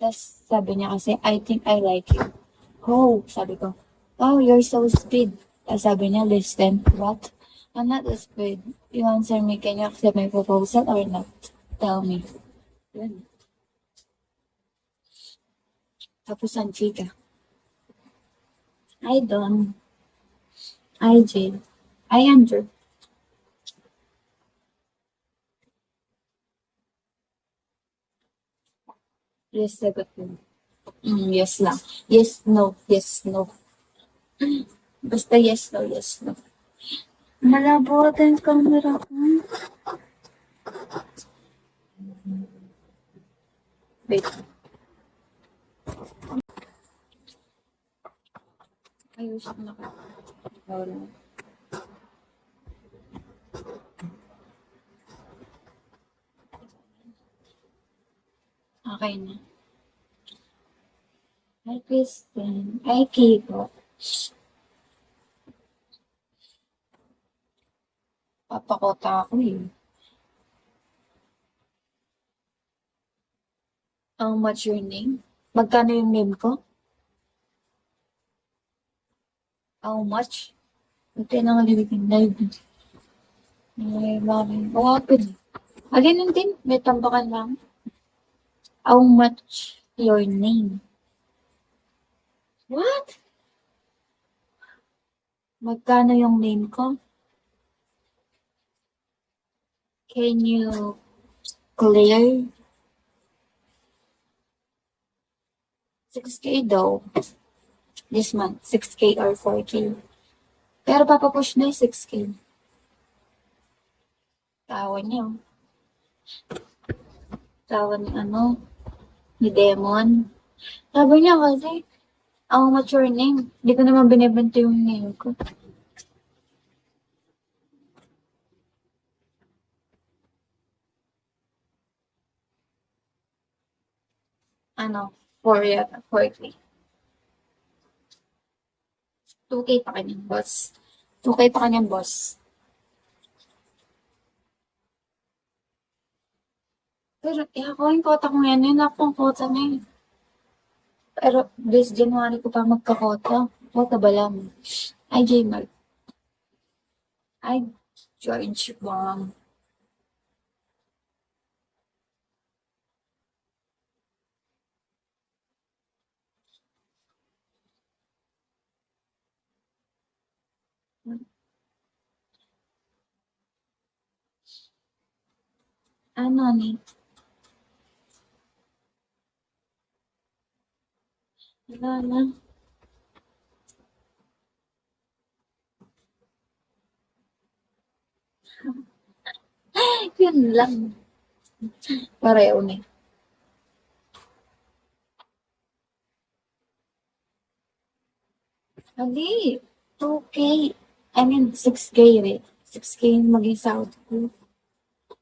Tapos sabi niya kasi, I think I like you. Oh, sabi ko, oh, you're so sweet. Tapos sabi niya, listen, what? I'm not stupid. You answer me, can you accept my proposal or not? Tell me. Yun. Tapos ang chika. I don't. I J. I Andrew. Yes, sagot ko. Yes lang. Yes, no. Yes, no. Basta yes, no, yes, no. Malabo din camera ko. Wait. Ayusin na ka. Wala. Okay na. Hi, Kristen. Hi, Kiko. Papakota ako eh. How much your name? Magkano yung name ko? How much? Ito na nga living live. Ay, bakit? Bakit? Again, din. May tambakan lang. How much your name? What? Magkano yung name ko? Can you clear? 6K daw. This month. 6K or 4K. Pero papapush na yung 6K. Tawa niya. Tawa ni ano? Ni Demon. Sabi niya kasi, how much your name? Hindi ko naman binibenta yung name ko. Ano? 4 yata. 4K. 2K pa kanyang boss. 2K pa kanyang boss. Pero, ako yung kota ko ngayon. Yun ako ang kota na yun. Pero, this January ko pa magkakota. Kota ba lang? Ay, J-Mark. Ay, George Wang. Ano ni? Wala na. Yun lang. Pareho na. Hindi. 2K. I mean, 6K eh. 6K yung maging sahod ko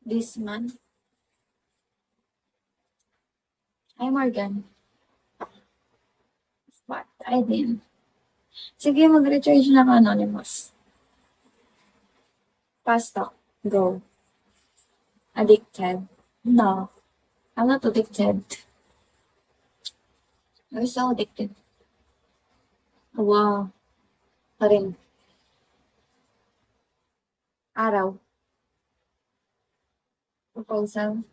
this month. Hi, Morgan. What? I didn't. Sige, mag-recharge na ka, Anonymous. Fast talk. Go. Addicted. No. I'm not addicted. I'm so addicted. Wow. Pa rin. Araw. Proposal.